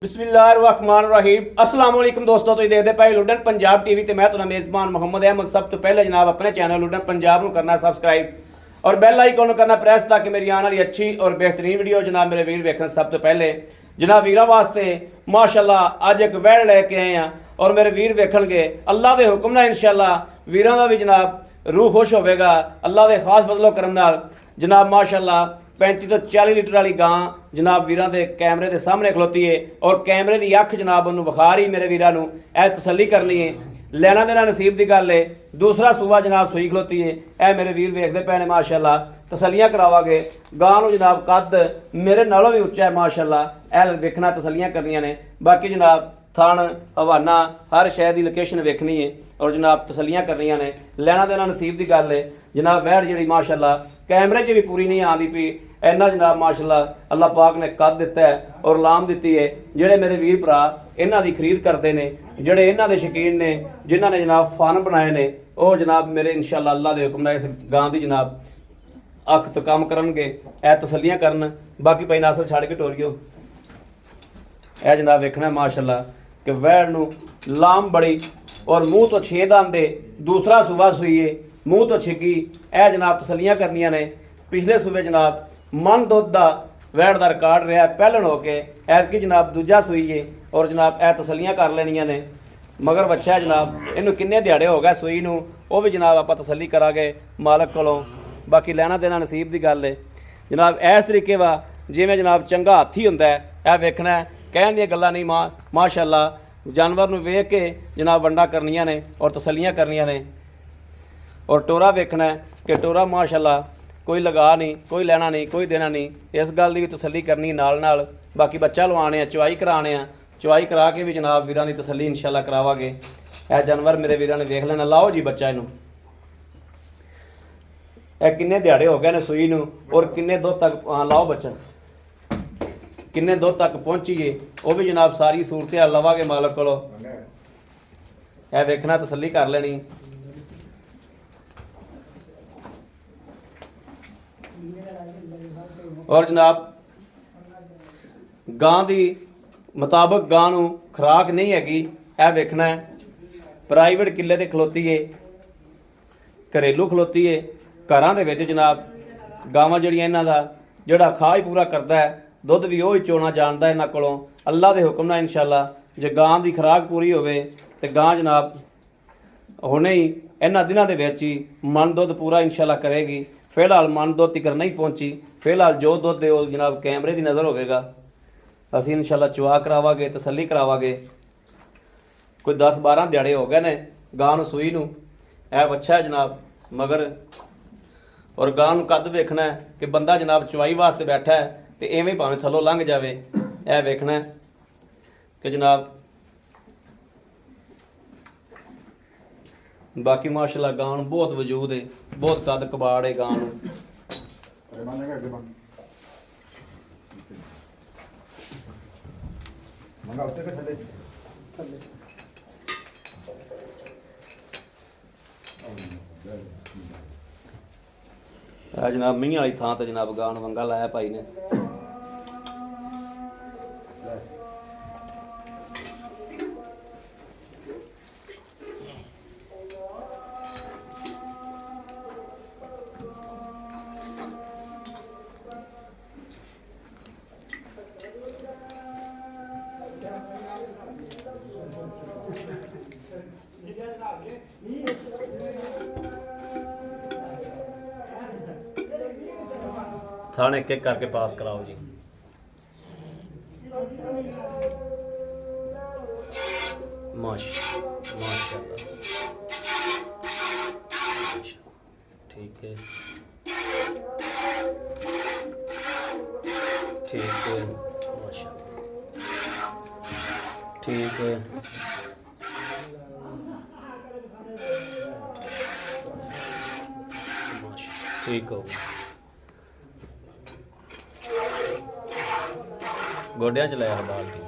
बिस्मिल्लाहिर्रहमानिर्रहीम अस्सलाम वालेकुम दोस्तों, तुसीं देखदे पए लुडन पंजाब टीवी ते मैं तुहाडा मेज़बान मोहम्मद अहमद। सब तो पहले जनाब अपने चैनल लुडन पंजाब नूं करना सबसक्राइब और बैल आइकन करना प्रेस ताकि मेरी आने वाली अच्छी और बेहतरीन वीडियो जनाब मेरे वीर वेखन। सब तो पहले जनाब वीरां वास्ते माशाअल्लाह अज एक वैड़ लैके आए हैं और मेरे वीर वेखणगे अल्लाह के हुक्म नाल इंशाअल्लाह वीरां दा भी जनाब रूह खुश होवेगा अल्लाह के खास फजलो करम नाल। जनाब माशाअल्लाह 35 तो 40 लीटर वाली गां जनाब वीरां दे कैमरे के सामने खलोती है और कैमरे की अख जनाब उन्होंने विखा रही मेरे वीरां नूं ऐ तसल्ली करनी है। लैना देना नसीब की गल है। दूसरा सूबा जनाब सूई खलोती है। ऐ मेरे वीर वेखते पे ने माशाअल्लाह तसल्लियां करावागे। गां नूं जनाब कद मेरे नालों भी उच्चा है माशाअल्लाह। ऐ देखना तसल्लियां करनियां ने। बाकी जनाब थण हवाना हर शहर की लोकेशन वेखनी है और जनाब तसल्लियां करनियां ने। लैना देना नसीब की गल है। जनाब वैड़ जी माशाअल्लाह कैमरे च भी पूरी नहीं आती पी इन्ना जनाब माशाअल्लाह अल्लाह पाक ने कद दिता है और लाम दी है। जेडे मेरे वीर भरा इन्हां दी खरीद करते हैं, जेडे इन्हां दे शकीन ने, जिन्हां ने जनाब फार्म बनाए ने, वो जनाब मेरे इंशाअल्लाह अल्लाह दे हुक्म नाल इस गां दी जनाब अख तो काम करनगे, ऐ तसल्लियां करन। बाकी भाई नासर छड़ के टोरियो ऐ जनाब वेखना माशाअल्लाह कि वैड़ नूं लाम बड़ी और मूँह तो 6 दांदे। दूसरा सूबा सूईए मूँह तो छिगी। ऐ जनाब तसल्लियां करनियां ने। पिछले सूबे जनाब मन दुध का वैड़ का रिकॉर्ड रहा पहलन होके ऐतकी जनाब दूजा सूईए और जनाब ऐ तसल्लियां कर लेनियां ने। मगर बच्चा जनाब इनू किन्ने दिहाड़े हो गए सूई नूं वो भी जनाब आप तसल्ली करांगे मालक कोलों। बाकी लैना देना नसीब की गल है जनाब। इस तरीके वा जिवें जनाब चंगा हाथी हुंदा है ऐ वेखना है, कहण दी गल्लां नहीं। माशाअल्लाह जानवर नूं वेख के जनाब वंडा करनियां ने और तसल्लियां करनियां ने। और टोरा वेखना है कि टोरा माशाअल्लाह कोई लगा नहीं, कोई लेना नहीं, कोई देना नहीं। इस गल की भी तसल्ली करनी नाल नाल। बाकी बच्चा लवाने आ, चवाई कराने आ, चवाई करा के भी जनाब वीरां दी तसल्ली इंशाअल्लाह करावांगे। ऐ जानवर मेरे वीरां ने वेख लेना। लाओ जी बच्चा इनू। ऐ किन्ने दिहाड़े हो गए ने सूई नूं और किन्ने दुध तक लाओ बच्चा किन्ने दुध तक पहुंचीए वो भी जनाब सारी सूरत लवांगे मालक कोलों। ऐ वेखना तसल्ली कर लेनी। और जनाब गां दी मुताबक गां नूं खुराक नहीं हैगी। ऐ वेखना है प्राइवेट किले ते खलोती है, घरेलू खलोती है। घरां दे विच जनाब गावां जिहड़ियां इन्हां दा जिहड़ा खाह ही पूरा करदा है, दुध भी ओही चोना जानदा इन्हां कोलों अल्लाह दे हुक्म नाल इंशाअल्लाह। जे गां दी खुराक पूरी होवे ते गां जनाब हुणे ही इन्हां दिनां दे विच ही मन दुध पूरा इंशाअल्लाह करेगी। फिलहाल मन दुध तिकर नहीं पहुंची। फिलहाल जो दुध दे जनाब कैमरे की नज़र होगा। असी इंशाअल्लाह चवा करावांगे, तसल्ली करावांगे। कोई 10-12 दिहाड़े हो गए ने गां नूं सूई नूं। ऐ बच्चा है जनाब मगर और गां नूं कद वेखना है कि बंदा जनाब चवाई वास्ते बैठा है तो इवें भावें थल्लों लंघ जावे। ऐ वेखना है कि जनाब बाकी माशाअल्लाह गां नूं बहुत वजूद है, बहुत कद कबाड़ है गां नूं। जनाब मींह वाली थां ते जनाब गां नूं वंगा लाया भाई ने। थाने एक एक करके पास कराओ जी। माशाअल्लाह ठीक है, ठीक है माशाअल्लाह ठीक है। ठीक हो गोडिया चलाया बाल्टी।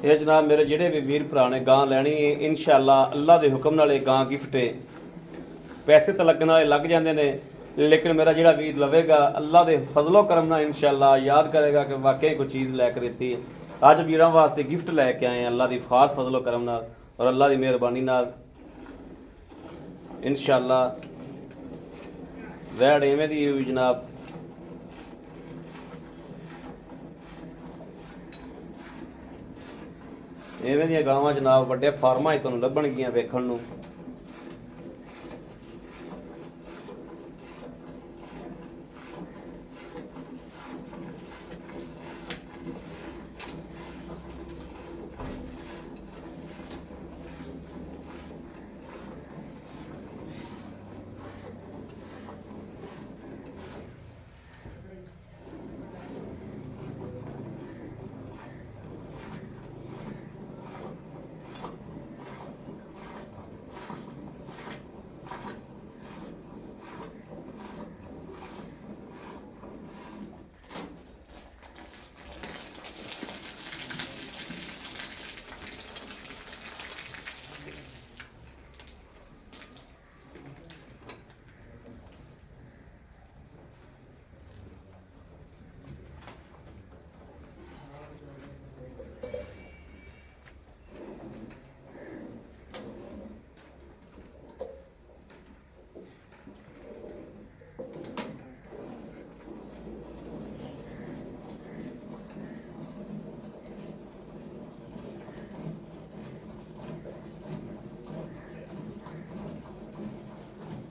ਇਹ ਜਨਾਬ ਮੇਰੇ ਜਿਹੜੇ ਵੀ ਵੀਰ ਭਰਾ ਨੇ ਗਾਂ ਲੈਣੀ ਹੈ ਇਨਸ਼ਾਅੱਲਾ ਅੱਲਾ ਦੇ ਹੁਕਮ ਨਾਲ ਇਹ ਗਾਂ ਗਿਫਟ ਹੈ। ਪੈਸੇ ਤਾਂ ਲੱਗਣ ਵਾਲੇ ਲੱਗ ਜਾਂਦੇ ਨੇ, ਲੇਕਿਨ ਮੇਰਾ ਜਿਹੜਾ ਵੀਰ ਲਵੇਗਾ ਅੱਲਾ ਦੇ ਫਜ਼ਲੋ ਕਰਮ ਨਾਲ ਇਨਸ਼ਾਅੱਲਾ ਯਾਦ ਕਰੇਗਾ ਕਿ ਵਾਕਈ ਕੋਈ ਚੀਜ਼ ਲੈ ਕੇ ਦਿੱਤੀ ਹੈ। ਅੱਜ ਵੀਰਾਂ ਵਾਸਤੇ ਗਿਫਟ ਲੈ ਕੇ ਆਏ ਹਾਂ ਅੱਲਾ ਦੀ ਖਾਸ ਫਜ਼ਲੋ ਕਰਮ ਨਾਲ ਔਰ ਅੱਲਾ ਦੀ ਮਿਹਰਬਾਨੀ ਨਾਲ ਇਨਸ਼ਾਅੱਲਾ। ਵੈੜ ਇਵੇਂ ਦੀ ਹੋਈ ਜਨਾਬ, ਇਵੇਂ ਦੀਆਂ ਗਾਵਾਂ ਜਨਾਬ ਵੱਡੇ ਫਾਰਮਾਂ 'ਚ ਤੁਹਾਨੂੰ ਲੱਭਣਗੀਆਂ ਵੇਖਣ ਨੂੰ।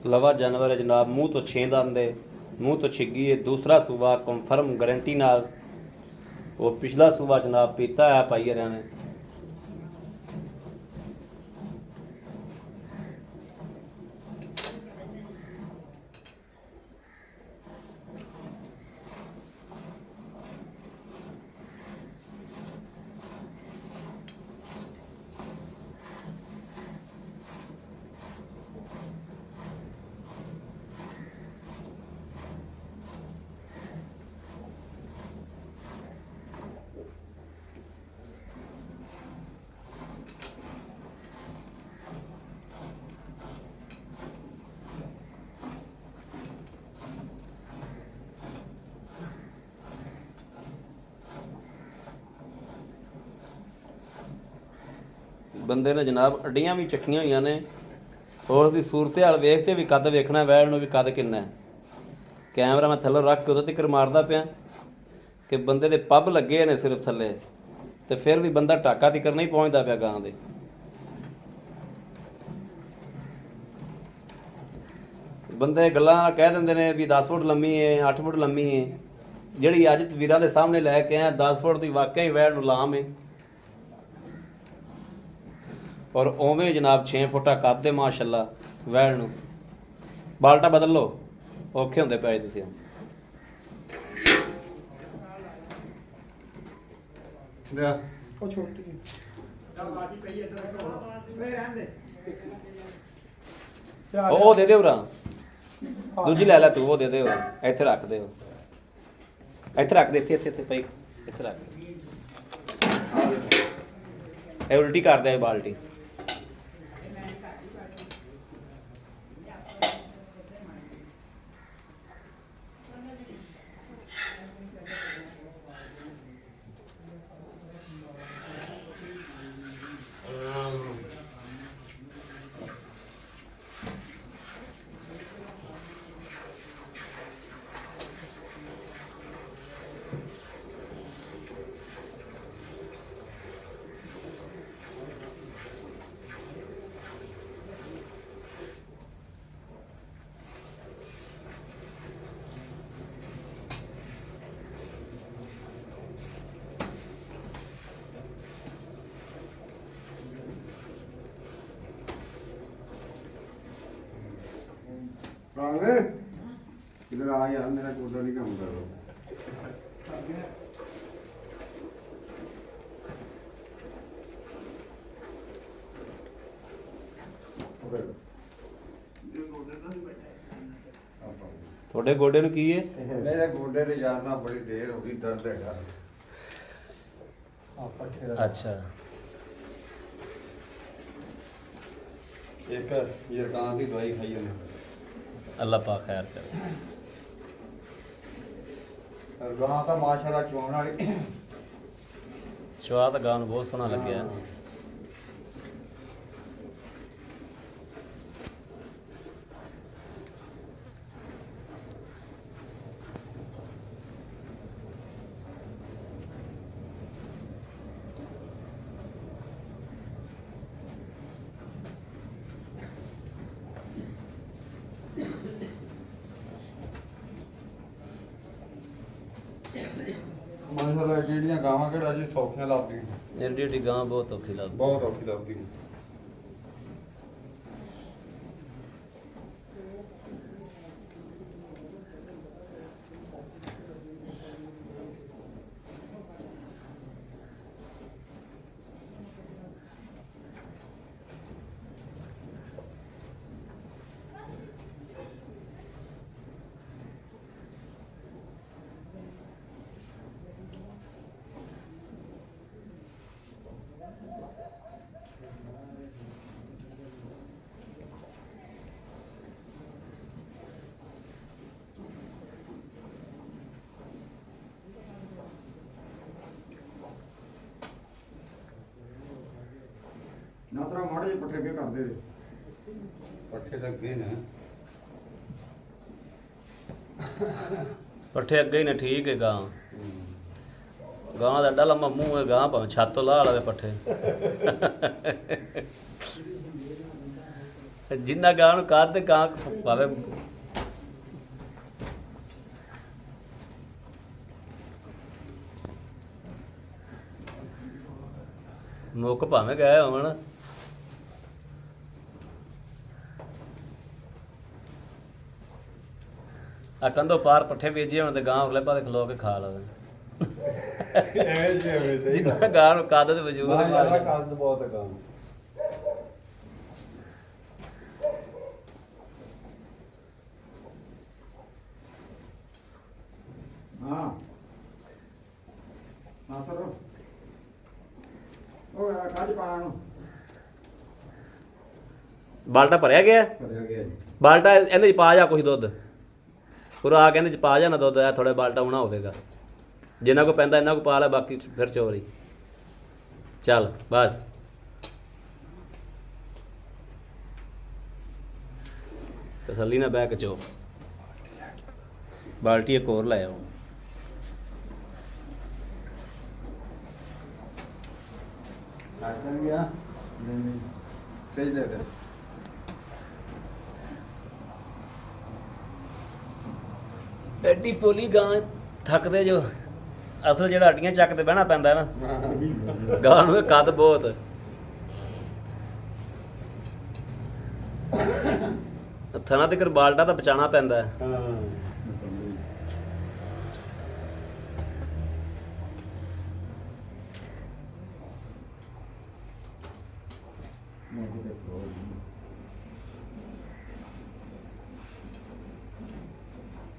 ਲਵਾ ਜਾਨਵਰ ਹੈ ਜਨਾਬ, ਮੂੰਹ ਤੋਂ ਛੇਂਦ ਆਉਂਦੇ, ਮੂੰਹ ਤੋਂ ਛਿੱਗੀ ਹੈ। ਦੂਸਰਾ ਸੂਬਾ ਕਨਫਰਮ ਗਾਰੰਟੀ ਨਾਲ, ਉਹ ਪਿਛਲਾ ਸੂਬਾ ਜਨਾਬ ਪੀਤਾ ਹੈ ਭਾਈ ਹਰਿਆਂ ਨੇ। ਬੰਦੇ ਨੇ ਜਨਾਬ ਅੱਡੀਆਂ ਵੀ ਚੱਕੀਆਂ ਹੋਈਆਂ ਨੇ, ਹੋਰ ਦੀ ਸੂਰਤ ਹਾਲ ਵੇਖ ਤੇ ਵੀ ਕੱਦ ਵੇਖਣਾ, ਵੈੜ ਨੂੰ ਵੀ ਕੱਦ ਕਿੰਨਾ ਹੈ। ਕੈਮਰਾ ਮੈਂ ਥੱਲੇ ਰੱਖ ਕੇ ਉਹਦੇ ਤੱਕ ਮਾਰਦਾ ਪਿਆ ਕਿ ਬੰਦੇ ਦੇ ਪੱਬ ਲੱਗੇ ਨੇ ਸਿਰਫ ਥੱਲੇ, ਤੇ ਫਿਰ ਵੀ ਬੰਦਾ ਟਾਕਾ ਤਿਕਰ ਨਹੀਂ ਪਹੁੰਚਦਾ ਪਿਆ ਗਾਂ ਦੇ। ਬੰਦੇ ਗੱਲਾਂ ਕਹਿ ਦਿੰਦੇ ਨੇ ਵੀ 10 ਫੁੱਟ ਲੰਮੀ ਹੈ, 8 ਫੁੱਟ ਲੰਮੀ ਹੈ। ਜਿਹੜੀ ਅੱਜ ਵੀਰਾਂ ਦੇ ਸਾਹਮਣੇ ਲੈ ਕੇ ਆਇਆ 10 ਫੁੱਟ ਦੀ ਵਾਕਈ ਵੈੜ ਨੂੰ ਲਾਮ ਹੈ, ਔਰ ਉਵੇਂ ਜਨਾਬ 6 ਫੁੱਟਾ ਕੱਦ ਦੇ ਮਾਸ਼ਾਅੱਲਾ ਵੈੜ ਨੂੰ। ਬਾਲਟਾ ਬਦਲ ਲਓ, ਔਖੇ ਹੁੰਦੇ ਪਏ ਤੁਸੀਂ। ਉਹ ਛੋਟੀ ਉਹ ਦੇ ਦੇ ਉਰਾ, ਦੂਜੀ ਲੈ ਲੈ ਤੂੰ, ਉਹ ਦੇ ਦੇ ਉਰਾ, ਇੱਥੇ ਰੱਖ ਦੇ, ਇੱਥੇ ਰੱਖ ਦੇ, ਇੱਥੇ ਇੱਥੇ ਪਈ, ਇੱਥੇ ਰੱਖ ਦੇ। ਇਹ ਉਲਟੀ ਕਰਦਾ ਇਹ ਬਾਲਟੀ। इधर आ यार, मेरा कूलर नहीं काम कर रहा। ਤੁਹਾਡੇ ਗੋਡੇ ਨੂੰ ਕੀ ਹੈ? ਮੇਰੇ ਗੋਡੇ ਦੇ ਯਾਰ ਨਾਲ ਬੜੀ ਦੇਰ ਹੋ ਗਈ, ਦਰਦ ਹੈਗਾ। ਅੱਛਾ, ਇੱਕ ਜਰਕਾਂ ਦੀ ਦਵਾਈ ਖਾਈ ਜਾਂਦੇ ਅੱਲਾ ਪਾਕ ਖੈਰ ਕਰੇ। ਪਰ ਗਾਂ ਤਾਂ ਮਾਸ਼ਾਅੱਲਾ ਚੋਣ ਵਾਲੀ ਚਵਾ ਤਾਂ ਗਾਂ ਨੂੰ ਬਹੁਤ ਸੋਹਣਾ ਲੱਗਿਆ। ਮਾਸ਼ਾਅੱਲਾ ਜਿਹੜੀਆਂ ਗਾਵਾਂ ਕਿਹੜਾ ਜੀ ਸੌਖੀਆਂ ਲੱਭਦੀਆਂ, ਏਡੀ ਏਡੀ ਗਾਂ ਬਹੁਤ ਔਖੀ ਲੱਗਦੀ। ਬਹੁਤ ਔਖੀ ਲੱਭਦੀ। ਨਾ ਤਰਾ ਮਾੜੇ ਜਿਹੇ ਪੱਠੇ ਅੱਗੇ ਕਰਦੇ ਦੇ ਪੱਠੇ ਲੱਗੇ ਨੇ ਪੱਠੇ ਅੱਗੇ ਹੀ ਨੇ ਠੀਕ ਹੈ ਗਾਂ। ਗਾਂ ਦਾ ਏਡਾ ਲੰਮਾ ਮੂੰਹ ਹੈ, ਗਾਂ ਭਾਵੇਂ ਛੱਤ ਤੋਂ ਲਾ ਲਵੇ ਪੱਠੇ। ਜਿੰਨਾ ਗਾਂ ਨੂੰ ਕਾਦ ਤੇ ਗਾਂ ਭਾਵੇਂ ਮੁੱਕ ਭਾਵੇਂ ਗਏ ਹੋਣ। ਆ ਕੰਧੋਂ ਪਾਰ ਪੱਠੇ ਵੇਚੇ ਹੋਣ ਤੇ ਗਾਂ ਉਰਲੇ ਪਾਸੇ ਖਲੋ ਕੇ ਖਾ ਲਵੇ। ਐਵੇਂ ਜੀ ਜਿੰਨਾ ਗਾਂ ਨੂੰ ਕਾਦ ਤੇ ਵਜੂਦ ਹੈ। ਮਾਸ਼ਾਅੱਲਾ ਕੱਦ ਬਹੁਤ ਹੈ ਗਾਂ। ਹਾਂ ਸਰ ਉਹ ਕਾਜ ਪਾਣਾ ਨੂੰ ਬਾਲਟਾ ਭਰਿਆ ਗਿਆ? ਕਰਿਆ ਗਿਆ ਜੀ। ਬਾਲਟਾ ਇਹਦੇ ਚ ਪਾ ਜਾ ਕੁਛ ਦੁੱਧ। ਪੂਰਾ ਆ ਕੇ ਇਹਦੇ ਚ ਪਾ ਜਾ ਨਾ ਦੁੱਧ, ਇਹ ਥੋੜਾ ਬਾਲਟਾ ਹੋਣਾ ਹੋਵੇਗਾ। ਜਿੰਨਾ ਕੋ ਪੈਂਦਾ ਇਹਨਾਂ ਕੋ ਪਾ ਲੈ, ਬਾਕੀ ਫਿਰ ਚੋਰੀ। ਚੱਲ ਬਸ ਤਸੱਲੀ ਨਾਲ ਬਹਿ ਕੇ ਚੋ। ਬਾਲਟੀ ਇੱਕ ਹੋਰ ਲੈ ਆਓ। ਆਟਨ ਗਿਆ ਨਹੀਂ ਭੇਜ ਦੇ ਦੇ। ਐਡੀ ਪੋਲੀ ਗਾਂ ਥੱਕਦੇ ਜੋ। ਅਸਲ ਜਿਹੜਾ ਹੱਡੀਆਂ ਚੱਕ ਤੇ ਬਹਿਣਾ ਪੈਂਦਾ ਨਾ, ਗਾਂ ਨੂੰ ਇਹ ਕੱਦ ਬਹੁਤ। ਥਣਾ ਤੇ ਬਾਲਟਾ ਤਾਂ ਬਚਾਉਣਾ ਪੈਂਦਾ ਹੈ। ਹਾਂ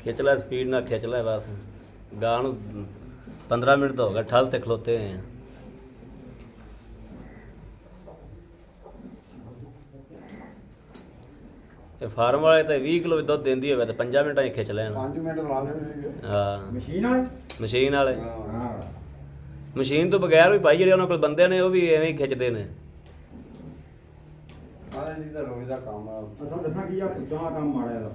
ਖਿੱਚ ਲੈ, ਸਪੀਡ ਨਾਲ ਖਿੱਚ ਲੈ ਬਸ। ਗਾਂ ਨੂੰ 15 ਮਿੰਟ ਤਾਂ ਹੋ ਗਏ ਠਲ ਤੇ ਖਲੋਤੇ ਹੋਏ ਆ। ਇਹ ਫਾਰਮ ਵਾਲੇ ਤਾਂ 20 ਕਿਲੋ ਦੁੱਧ ਦਿੰਦੀ ਹੋਵੇ ਤਾਂ 5 ਮਿੰਟਾਂ 'ਚ ਖਿੱਚ ਲੈਣ। 5 ਮਿੰਟ ਲਾ ਦੇਣਗੇ। ਹਾਂ ਮਸ਼ੀਨ ਵਾਲੇ ਮਸ਼ੀਨ ਵਾਲੇ। ਹਾਂ ਮਸ਼ੀਨ ਤੋਂ ਬਗੈਰ ਵੀ ਭਾਈ ਜਿਹੜੇ ਉਹਨਾਂ ਕੋਲ ਬੰਦੇ ਨੇ ਉਹ ਵੀ ਐਵੇਂ ਹੀ ਖਿੱਚਦੇ ਨੇ। ਆਹ ਜੀ ਦਾ ਰੋਜ਼ ਦਾ ਕੰਮ ਆ। ਅਸਾਂ ਦੱਸਾਂ ਕੀ ਆ ਜਮਾ ਕੰਮ ਮਾੜਾ ਇਹਦਾ।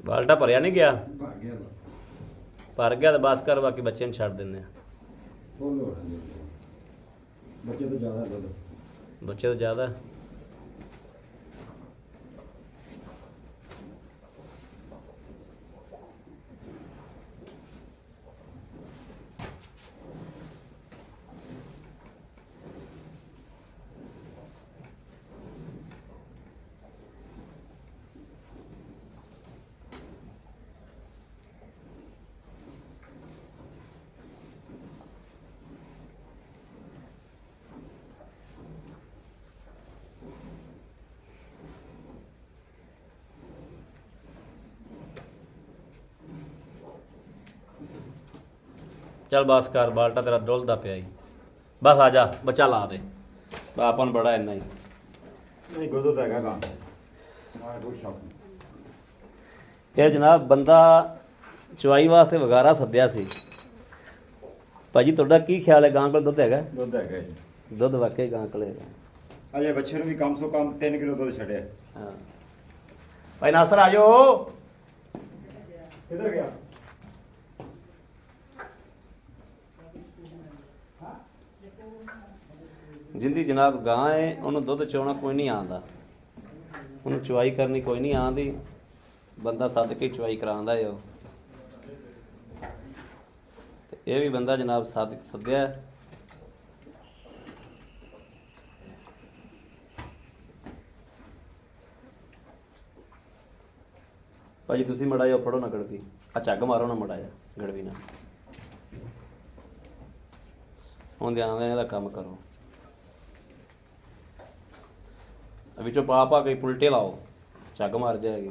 ਬਾਲਟਾ ਭਰਿਆ ਨਹੀਂ ਗਿਆ? ਭਰ ਗਿਆ ਬਸ। ਭਰ ਗਿਆ ਤਾਂ ਬਸ ਕਰ, ਬਾਕੀ ਬੱਚੇ ਨੂੰ ਛੱਡ ਦਿੰਦੇ ਆ। ਫੁੱਲ ਹੋ ਰਹੇ ਬੱਚੇ ਤੋਂ ਜ਼ਿਆਦਾ ਦੁੱਧ। ਬੱਚੇ ਤੋਂ ਜ਼ਿਆਦਾ। ਚੱਲ ਬਸ ਕਰ, ਬਾਲਟਾ ਤੇਰਾ ਡੁੱਲਦਾ ਪਿਆ ਈ। ਬਸ ਆ ਜਾ, ਬੱਚਾ ਲਾ ਦੇ, ਆਪਾਂ ਨੂੰ ਬੜਾ ਇੰਨਾ ਹੀ। ਨਹੀਂ ਗੋਦੋ ਤਾਂ ਹੈਗਾ ਕੰਮ ਮਾਰ ਕੋਈ ਸ਼ੌਕ ਨਹੀਂ। ਇਹ ਜਨਾਬ ਬੰਦਾ ਚਵਾਈ ਵਾਸਤੇ ਵਗਾਰਾ ਸੱਦਿਆ ਸੀ। ਭਾਜੀ ਤੁਹਾਡਾ ਕੀ ਖਿਆਲ ਹੈ, ਗਾਂ ਕੋਲ ਦੁੱਧ ਹੈਗਾ? ਦੁੱਧ ਹੈਗਾ ਜੀ। ਦੁੱਧ ਵਾਕਈ ਗਾਂ ਕੋਲ ਹੈਗਾ। ਅਜੇ ਬੱਚੇ ਨੂੰ ਵੀ ਕਮ ਸੋ ਕਮ 3 ਕਿਲੋ ਦੁੱਧ ਛੱਡਿਆ। ਹਾਂ ਭਾਈ ਨਾਸਰ ਆ ਜਾਓ। ਕਿੱਧਰ ਗਿਆ? ਜਿੰਦੀ ਜਨਾਬ ਗਾਂ ਹੈ ਉਹਨੂੰ ਦੁੱਧ ਚੋਣਾ ਕੋਈ ਨਹੀਂ ਆਉਂਦਾ, ਉਹਨੂੰ ਚਵਾਈ ਕਰਨੀ ਕੋਈ ਨਹੀਂ ਆਉਂਦੀ, ਬੰਦਾ ਸੱਦ ਕੇ ਚਵਾਈ ਕਰਾਉਂਦਾ ਹੈ ਉਹ। ਤੇ ਇਹ ਵੀ ਬੰਦਾ ਜਨਾਬ ਸੱਦਿਆ ਹੈ। ਭਾਜੀ ਤੁਸੀਂ ਮੜਾ ਜਾ ਫੜੋ ਨਾ ਗੜਵੀ, ਆ ਝੱਗ ਮਾਰੋ ਨਾ ਮੜਾ ਜਾ ਗੜਵੀ ਨਾਲ, ਹੁਣ ਧਿਆਨ ਨਾਲ ਇਹਦਾ ਕੰਮ ਕਰੋ। ਵਿੱਚੋਂ ਪਾ ਪਾ ਕੇ ਪੁਲਟੇ ਲਾਓ, ਝੱਗ ਮਾਰ ਜਾਏਗੀ।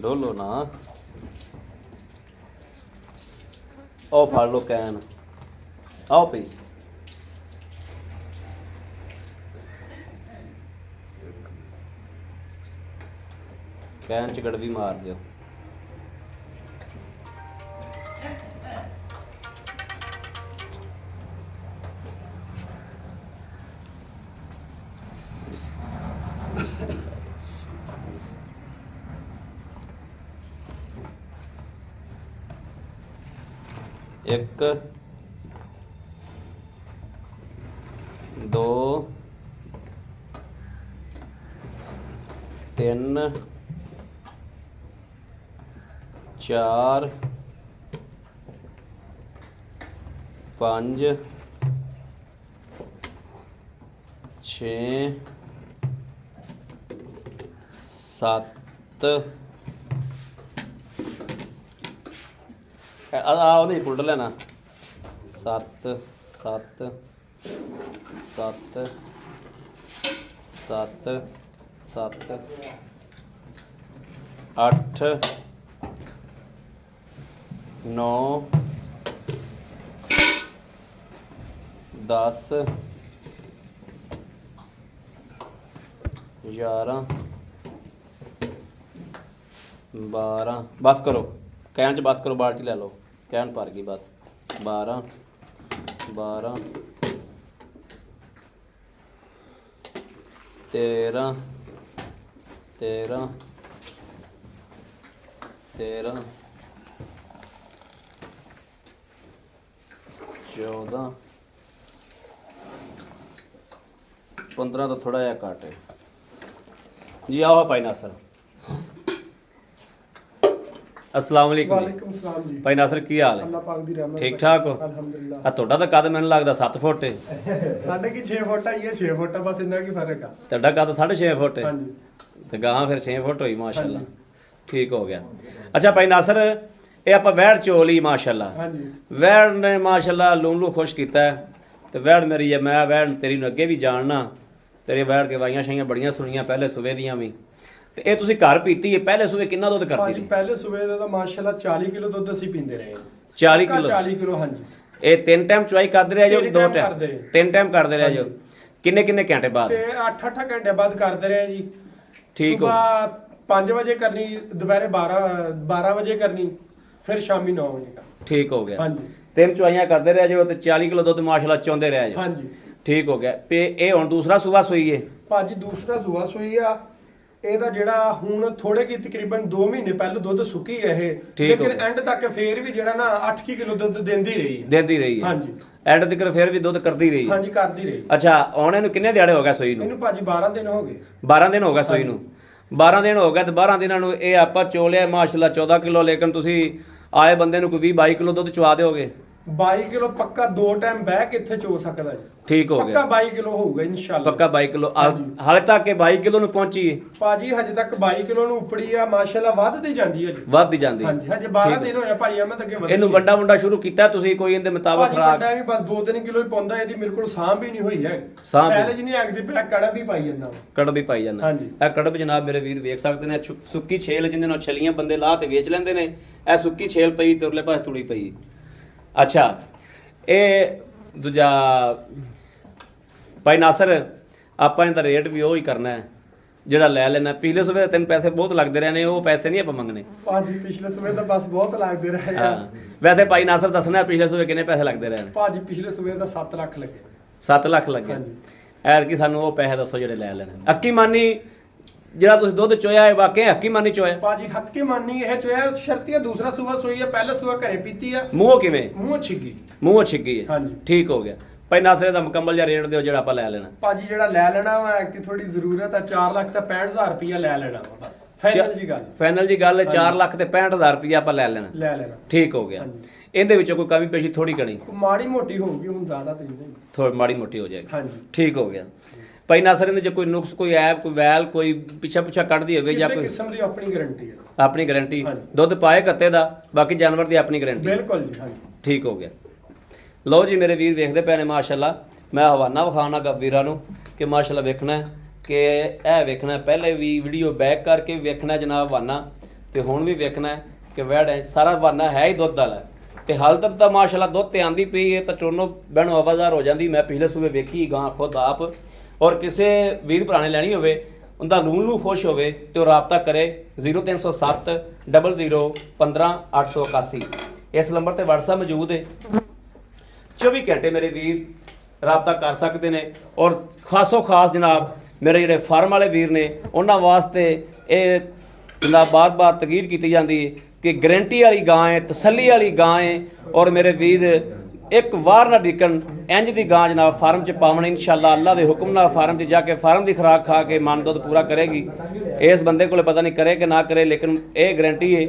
ਡੋਲੋ ਨਾ, ਉਹ ਫੜ ਲੋ ਕੈਨ, ਆਓ ਪਈ। ਕੈਨ ਚ ਗੜਵੀ ਮਾਰ ਦਿਓ। ਇੱਕ, ਦੋ, ਤਿੰਨ, ਚਾਰ, ਪੰਜ, ਛੇ, ਸੱਤ, ਆ ਉਹਨੇ ਪੁੱਟ ਲੈਣਾ। 7 7 7 7 7 8 9 10 11 12 बस करो कैन च बस करो, बाल्टी ले लो, कैन भर गई बस। 12 12 13 13 13 14 15 तो थोड़ा जहा घट है जी। आओ भाई नासर, अस्सलाम वालेकुम। वालेकुम सलाम जी। भाई नासर की हाल है? अल्लाह पाक दी रहमत। ठीक ठाक हो? अल्हम्दुलिल्लाह। आ ਤੁਹਾਡਾ ਤਾਂ ਕੱਦ ਮੈਨੂੰ ਲੱਗਦਾ 7 ਫੁੱਟ ਹੈ। ਸਾਡੇ ਕੀ 6 ਫੁੱਟ ਆਈ ਹੈ, 6 ਫੁੱਟ ਆ, ਬਸ ਇੰਨਾ ਕੀ ਫਰਕ ਆ। ਤੁਹਾਡਾ ਕੱਦ 6.5 ਫੁੱਟ ਹੈ ਹਾਂਜੀ ਤੇ ਗਾਂ ਫਿਰ 6 ਫੁੱਟ ਹੋਈ ਮਾਸ਼ਾਅੱਲਾ। ਹਾਂਜੀ। ਠੀਕ ਹੋ ਗਿਆ। ਅੱਛਾ ਭਾਈ ਨਾਸਰ, ਇਹ ਆਪਾਂ ਵਹਿੜ ਚੋਲੀ ਮਾਸ਼ਾਅੱਲਾ, ਹਾਂਜੀ ਵਹਿੜ ਨੇ ਮਾਸ਼ਾਅੱਲਾ ਲੂਮਲੂ ਖੁਸ਼ ਕੀਤਾ ਹੈ ਤੇ ਵਹਿੜ ਮੇਰੀ ਹੈ। ਮੈਂ ਵਹਿੜ ਤੇਰੀ ਨੂੰ ਅੱਗੇ ਵੀ ਜਾਣਨਾ, ਤੇਰੇ ਵਹਿੜ ਕੇ ਵਾਈਆਂ ਸ਼ਾਈਆਂ ਬੜੀਆਂ ਸੁਣੀਆਂ ਪਹਿਲੇ ਸੂਬੇ ਦੀਆਂ ਵੀ। ਤੇ ਇਹ ਤੁਸੀਂ ਘਰ ਪੀਤੀ ਹੈ, ਪਹਿਲੇ ਸੂਬੇ ਕਿੰਨਾ ਦੁੱਧ ਕਰਦੀ ਭਾਜੀ, ਰਹੀ? ਪਹਿਲੇ ਸੂਬੇ ਦਾ ਤਾਂ ਮਾਸ਼ਾਅੱਲਾ 40 ਕਿਲੋ ਦੁੱਧ ਅਸੀਂ ਪੀਂਦੇ ਰਹੇ ਹਾਂ। 40 ਪੱਕਾ ਕਿਲੋ? 40 ਕਿਲੋ ਹਾਂਜੀ। ਇਹ 3 ਟਾਈਮ ਚੁਆਈ ਕਰਦੇ ਰਹੇ ਜੋ? ਤਿੰਨ 2 time ਟਾਈਮ? ਕਰਦੇ ਰਹੇ। 3 ਟਾਈਮ ਕਰਦੇ ਰਹੇ ਜੋ? ਹਾਂਜੀ। ਕਿੰਨੇ ਕਿੰਨੇ ਘੰਟੇ ਬਾਅਦ? ਤੇ 8-8 ਘੰਟੇ ਬਾਅਦ ਕਰਦੇ ਰਹੇ ਜੀ। ਠੀਕ ਹੋ। ਸੁਬਾਹ 5 ਵਜੇ ਕਰਨੀ, ਦੁਪਹਿਰੇ 12 ਵਜੇ ਕਰਨੀ, ਫਿਰ ਸ਼ਾਮੀ 9 ਵਜੇ ਕਰਨੀ। ਠੀਕ ਹੋ ਗਿਆ। ਹਾਂਜੀ 3 ਚੁਆਈਆਂ ਕਰਦੇ ਰਹੇ ਜੋ ਤੇ 40 ਕਿਲੋ ਦੁੱਧ ਮਾਸ਼ਾਅੱਲਾ ਚੋਂਦੇ ਰਹੇ ਜੋ। ਹਾਂਜੀ ਠੀਕ ਹੋ ਗਿਆ। ਤੇ ਇਹ ਹੁਣ ਦੂਸਰਾ ਸੂਬਾ ਸੂਈ ਹੈ? ਭਾਜੀ ਦੂਸਰਾ ਸੂਆ ਸੂਈ ਆ ਇਹਦਾ ਜਿਹੜਾ ਹੁਣ ਥੋੜੇ ਕੀ ਤਕਰੀਬਨ 2 ਮਹੀਨੇ ਪਹਿਲਾਂ ਦੁੱਧ ਸੁੱਕੀ ਹੈ ਇਹ, ਠੀਕ ਲੇਕਿਨ ਹੋ ਐਂਡ ਤੱਕ ਫੇਰ ਵੀ ਜਿਹੜਾ ਨਾ 8 ਕਿਲੋ ਦੁੱਧ ਦਿੰਦੀ ਰਹੀ ਹੈ। ਦਿੰਦੀ ਰਹੀ ਹੈ ਹਾਂਜੀ ਐਂਡ ਤੱਕ ਫਿਰ ਵੀ ਦੁੱਧ ਕਰਦੀ ਰਹੀ ਹੈ। ਹਾਂਜੀ ਕਰਦੀ ਰਹੀ। ਅੱਛਾ ਆਉਣੇ ਨੂੰ ਕਿੰਨੇ ਦਿਹਾੜੇ ਹੋ ਗਏ ਸੂਈ ਨੂੰ? ਇਹਨੂੰ ਭਾਜੀ 12 ਦਿਨ ਹੋ ਗਏ। 12 ਦਿਨ ਹੋ ਗਏ ਸੂਈ ਨੂੰ। 12 ਦਿਨ ਹੋ ਗਏ ਤੇ 12 ਦਿਨਾਂ ਨੂੰ ਇਹ ਆਪਾਂ ਚੋਲਿਆ ਮਾਸ਼ਾਅੱਲਾ 14 ਕਿਲੋ, ਲੇਕਿਨ ਤੁਸੀਂ ਆਏ ਬੰਦੇ ਨੂੰ ਕੋਈ 20-22 ਕਿਲੋ ਦੁੱਧ ਚਵਾ ਦਿਓਗੇ? 22 ਕਿਲੋ ਪੱਕਾ 2 ਟਾਈਮ ਬਹਿ ਕੇ ਇੱਥੇ ਚੋ ਸਕਦਾ ਜੀ। ਠੀਕ ਹੋ ਪੱਕਾ ਗਿਆ, 22 ਕਿਲੋ ਹੋਊਗਾ ਇਨਸ਼ਾਅੱਲਾ। ਪੱਕਾ 22 ਕਿਲੋ। ਹਾਂਜੀ। ਹਾਲੇ ਤੱਕ ਇਹ 22 ਕਿਲੋ ਨੂੰ ਪਹੁੰਚੀ ਹੈ ਭਾਜੀ ਹਜੇ ਤੱਕ 22 ਕਿਲੋ ਨੂੰ ਉੱਪੜੀ ਆ ਮਾਸ਼ਾਅੱਲਾ, ਵੱਧਦੀ ਜਾਂਦੀ ਹੈ ਜੀ। ਵੱਧਦੀ ਜਾਂਦੀ। ਹਾਂਜੀ ਹਜੇ 12 ਦਿਨ ਹੋਇਆ ਭਾਈ ਮੈਂ ਤਾਂ ਅੱਗੇ ਵਧੀ ਇਹਨੂੰ ਵੰਡਾ ਸ਼ੁਰੂ ਕੀਤਾ ਤੁਸੀਂ ਕੋਈ ਇਹਦੇ ਮੁਤਾਬਕ ਭਾਜੀ ਖਰਾਕ? ਵੱਡਾ ਵੀ ਬਸ 2-3 ਕਿਲੋ ਹੀ ਪਾਉਂਦਾ, ਇਹਦੀ ਮੇਰੇ ਕੋਲ ਸਾਂਭ ਵੀ ਨਹੀਂ ਹੋਈ ਹੈ। ਸਾਂਭ ਵੀ- ਸੈਲਜ ਨਹੀਂ ਆਗਦੀ ਪਿਆ, ਕੜਾ ਵੀ ਪਾਈ ਜਾਂਦਾ ਵਾ। ਕੜਬ ਵੀ ਪਾਈ ਜਾਂਦਾ। ਹਾਂਜੀ। ਇਹ ਕੜਬ ਜਨਾਬ ਮੇਰੇ ਵੀਰ ਵੇਖ ਸਕਦੇ ਨੇ, ਸੁੱਕੀ ਛੇਲ ਜਿੰਦੇ ਨਾਲ ਛਲੀਆਂ ਬੰਦੇ ਲਾਹ ਤੇ ਵੇਚ ਲੈਂਦੇ ਨੇ। ਇਹ ਸੁੱਕੀ ਛੇਲ ਪਈ ਤੇ ਉਰਲੇ ਪਾਸੇ ਤੁੜੀ ਪਈ। ਅੱਛਾ ਇਹ ਦੂਜਾ ਭਾਈ ਨਾਸਰ, ਆਪਾਂ ਇਹਦਾ ਰੇਟ ਵੀ ਉਹ ਹੀ ਕਰਨਾ ਹੈ ਜਿਹੜਾ ਲੈ ਲੈਣਾ। ਪਿਛਲੇ ਸਵੇਰ ਤੈਨੂੰ ਪੈਸੇ ਬਹੁਤ ਲੱਗਦੇ ਰਹੇ ਨੇ, ਉਹ ਪੈਸੇ ਨਹੀਂ ਆਪਾਂ ਮੰਗਣੇ। ਭਾਜੀ ਪਿਛਲੇ ਸਵੇਰ ਤਾਂ ਬਸ ਬਹੁਤ ਲੱਗਦੇ ਰਹੇ ਆ। ਹਾਂ ਵੈਸੇ ਭਾਈ ਨਾਸਰ ਦੱਸਣਾ ਪਿਛਲੇ ਸਵੇਰ ਕਿੰਨੇ ਪੈਸੇ ਲੱਗਦੇ ਰਹੇ ਨੇ? ਭਾਜੀ ਪਿਛਲੇ ਸਵੇਰ ਦਾ 7 ਲੱਖ ਲੱਗੇ। 7 ਲੱਖ ਲੱਗੇ। ਹਾਂਜੀ। ਐਰ ਕੀ ਸਾਨੂੰ ਉਹ ਪੈਸੇ ਦੱਸੋ ਜਿਹੜੇ ਲੈ ਲੈਣੇ। ਅੱਕੀ ਮਾਨੀ ਜਿਹੜਾ ਤੁਸੀਂ ਦੁੱਧ ਚੋਇਆ ਹੈ ਵਾਕਿਆ ਅੱਕੀ ਮਾਨੀ ਚੋਇਆ? ਭਾਜੀ ਹੱਥ ਕੇ ਮਾਨੀ ਇਹ ਚੋਇਆ ਸ਼ਰਤੀਆ ਦੂਸਰਾ ਸੂਆ ਸੋਈ ਹੈ, ਪਹਿਲਾ ਸੂਆ ਘਰੇ ਪੀਤੀ ਆ। ਮੂੰਹੋਂ ਕਿਵੇਂ? ਮੂੰਹ ਛਿੱਗੀ। ਮੂੰਹੋਂ ਛਿੱਗੀ ਹੈ। ਹਾਂਜੀ। ਠੀਕ ਹੋ ਗਿਆ। ਭਾਈ ਨਾਸਰ ਦਾ ਮੁਕੰਮਲ ਜਿਹਾ ਰੇਟ ਦਿਓ ਜਿਹੜਾ ਆਪਾਂ ਲੈ ਲੈਣਾ। ਭਾਜੀ ਜਿਹੜਾ ਲੈ ਲੈਣਾ ਵਾ ਐਕਟੀ ਥੋੜੀ ਜ਼ਰੂਰਤ ਆ, 4 ਲੱਖ ਤਾਂ 65,000 ਰੁਪਇਆ ਲੈ ਲੈਣਾ ਵਾ ਬਸ। ਫਾਈਨਲ ਜੀ ਗੱਲ। ਫਾਈਨਲ ਜੀ ਗੱਲ 4 ਲੱਖ ਤੇ 65,000 ਰੁਪਇਆ ਆਪਾਂ ਲੈ ਲੈਣਾ। ਲੈ ਲੈਣਾ। ਠੀਕ ਹੋ ਗਿਆ। ਹਾਂਜੀ। ਇਹਦੇ ਵਿੱਚੋਂ ਕੋਈ ਕਮੀ ਪੇਸ਼ੀ ਥੋੜੀ ਕਣੀ? ਮਾੜੀ ਮੋਟੀ ਹੋਊਗੀ, ਹੁਣ ਜ਼ਿਆਦਾ ਤੇ ਨਹੀਂ। ਥੋੜੀ ਮਾੜੀ ਮੋਟੀ ਹੋ ਜਾਏਗੀ। ਹਾਂਜੀ। ਠੀਕ ਹੋ ਗਿਆ। ਭਾਈ ਨਾਸਰ ਇਹਦੇ ਜੇ ਕੋਈ ਨੁਕਸ, ਕੋਈ ਐਬ, ਕੋਈ ਵੈਲ, ਕੋਈ ਪਿੱਛਾ ਕੱਢਦੀ ਹੋਵੇ ਜਾਂ ਕਿਸੇ ਕੋਈ ਕਿਸਮ ਦੀ ਆਪਣੀ ਗਾਰੰਟੀ ਹੈ। ਆਪਣੀ ਗਾਰੰਟੀ? ਹਾਂਜੀ। ਦੁੱਧ ਪਾਏ ਕੱਤੇ ਦਾ, ਬਾਕੀ ਜਾਨਵਰ ਦੀ ਆਪਣੀ ਗਾਰੰਟੀ? ਬਿਲਕੁਲ ਜੀ। ਹਾਂਜੀ। ਠੀਕ ਹੋ ਗਿਆ। ਲਓ ਜੀ ਮੇਰੇ ਵੀਰ ਵੇਖਦੇ ਪਏ ਨੇ ਮਾਸ਼ਾਅੱਲਾ। ਮੈਂ ਹਵਾਨਾ ਵਿਖਾਉਣਾ ਗਾ ਵੀਰਾਂ ਨੂੰ ਕਿ ਮਾਸ਼ਾਅੱਲਾ ਵੇਖਣਾ ਕਿ ਇਹ ਵੇਖਣਾ, ਪਹਿਲੇ ਵੀ ਵੀਡੀਓ ਬੈਕ ਕਰਕੇ ਵੇਖਣਾ ਜਨਾਬ ਹਵਾਨਾ, ਤੇ ਹੁਣ ਵੀ ਵੇਖਣਾ ਕਿ ਵੈੜ ਸਾਰਾ ਹਵਾਨਾ ਹੈ ਹੀ ਦੁੱਧ ਵਾਲਾ। ਤੇ ਹਾਲ ਤੱਕ ਤਾਂ ਮਾਸ਼ਾਅੱਲਾ ਦੁੱਧ ਤੇ ਆਂਦੀ ਪਈ ਹੈ ਤਾਂ ਟੋਨੋ ਬਹਿਣੋਂ ਆਵਾਜ਼ਾਰ ਹੋ ਜਾਂਦੀ। ਮੈਂ ਪਿਛਲੇ ਸੂਬੇ ਵੇਖੀ ਗਾਂ ਖੁਦ ਆਪ। ਔਰ ਕਿਸੇ ਵੀਰ ਭਰਾ ਨੇ ਲੈਣੀ ਹੋਵੇ, ਉਹਦਾ ਨੂੰ ਖੁਸ਼ ਹੋਵੇ ਤੇ ਉਹ ਰਾਬਤਾ ਕਰੇ 0307 00 15 881। ਇਸ ਨੰਬਰ ਤੇ WhatsApp ਮੌਜੂਦ ਹੈ। 24 ਘੰਟੇ ਮੇਰੇ ਵੀਰ ਰਾਬਤਾ ਕਰ ਸਕਦੇ ਨੇ। ਔਰ ਖਾਸੋ ਖਾਸ ਜਨਾਬ ਮੇਰੇ ਜਿਹੜੇ ਫਾਰਮ ਵਾਲੇ ਵੀਰ ਨੇ ਉਹਨਾਂ ਵਾਸਤੇ ਇਹ ਜਨਾਬ ਬਾਰ-ਬਾਰ ਤਕੀਦ ਕੀਤੀ ਜਾਂਦੀ ਹੈ ਕਿ ਗਰੰਟੀ ਵਾਲੀ ਗਾਂ ਹੈ, ਤਸੱਲੀ ਵਾਲੀ ਗਾਂ ਹੈ। ਔਰ ਮੇਰੇ ਵੀਰ ਇੱਕ ਵਾਰ ਨਾ ਡਿੱਕਣ, ਇੰਜ ਦੀ ਗਾਂ ਜਨਾਬ ਫਾਰਮ 'ਚ ਪਾਵਣ ਇਨਸ਼ਾਅੱਲਾ ਅੱਲਾ ਦੇ ਹੁਕਮ ਨਾਲ। ਫਾਰਮ 'ਚ ਜਾ ਕੇ ਫਾਰਮ ਦੀ ਖੁਰਾਕ ਖਾ ਕੇ ਮਨ ਦੁੱਧ ਪੂਰਾ ਕਰੇਗੀ। ਇਸ ਬੰਦੇ ਕੋਲੇ ਪਤਾ ਨਹੀਂ ਕਰੇ ਕਿ ਨਾ ਕਰੇ, ਲੇਕਿਨ ਇਹ ਗਰੰਟੀ ਹੈ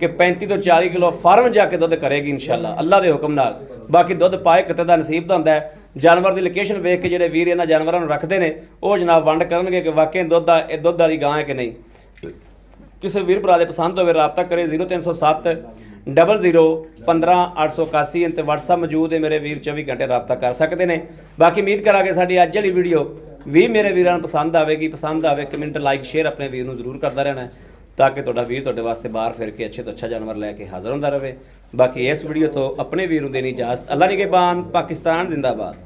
ਕਿ 35 ਤੋਂ 40 ਕਿਲੋ ਫਾਰਮ ਜਾ ਕੇ ਦੁੱਧ ਕਰੇਗੀ ਇਨਸ਼ਾਅੱਲਾ ਅੱਲਾ ਦੇ ਹੁਕਮ ਨਾਲ। ਬਾਕੀ ਦੁੱਧ ਪਾਏ ਕਿਤੇ ਦਾ ਨਸੀਬ ਦਾ ਹੁੰਦਾ ਹੈ। ਜਾਨਵਰ ਦੀ ਲੋਕੇਸ਼ਨ ਵੇਖ ਕੇ ਜਿਹੜੇ ਵੀਰ ਇਹਨਾਂ ਜਾਨਵਰਾਂ ਨੂੰ ਰੱਖਦੇ ਨੇ ਉਹ ਜਨਾਬ ਵੰਡ ਕਰਨਗੇ ਕਿ ਵਾਕਈ ਦੁੱਧ ਦਾ ਇਹ ਦੁੱਧ ਵਾਲੀ ਗਾਂ ਹੈ ਕਿ ਨਹੀਂ। ਕਿਸੇ ਵੀਰ ਭਰਾ ਦੇ ਪਸੰਦ ਹੋਵੇ ਰਾਬਤਾ ਕਰੇ 0307 00 15 881 ਤੇ WhatsApp ਮੌਜੂਦ ਹੈ ਮੇਰੇ ਵੀਰ। 24 ਘੰਟੇ ਰਾਬਤਾ ਕਰ ਸਕਦੇ ਨੇ। ਬਾਕੀ ਉਮੀਦ ਕਰਾਂਗੇ ਸਾਡੀ ਅੱਜ ਵਾਲੀ ਵੀਡੀਓ ਵੀ ਮੇਰੇ ਵੀਰਾਂ ਨੂੰ ਪਸੰਦ ਆਵੇਗੀ। ਪਸੰਦ ਆਵੇ ਕਮੈਂਟ, ਲਾਈਕ, ਸ਼ੇਅਰ ਆਪਣੇ ਵੀਰ ਨੂੰ ਜ਼ਰੂਰ ਕਰਦਾ ਰਹਿਣਾ ਤਾਂ ਕਿ ਤੁਹਾਡਾ ਵੀਰ ਤੁਹਾਡੇ ਵਾਸਤੇ ਬਾਹਰ ਫਿਰ ਕੇ ਅੱਛੇ ਤੋਂ ਅੱਛਾ ਜਾਨਵਰ ਲੈ ਕੇ ਹਾਜ਼ਰ ਹੁੰਦਾ ਰਹੇ। ਬਾਕੀ ਇਸ ਵੀਡੀਓ ਤੋਂ ਆਪਣੇ ਵੀਰ ਨੂੰ ਦੇਣੀ ਇਜਾਜ਼ਤ। ਅੱਲਾ ਨਿਗਹਿਬਾਨ। ਪਾਕਿਸਤਾਨ ਜ਼ਿੰਦਾਬਾਦ।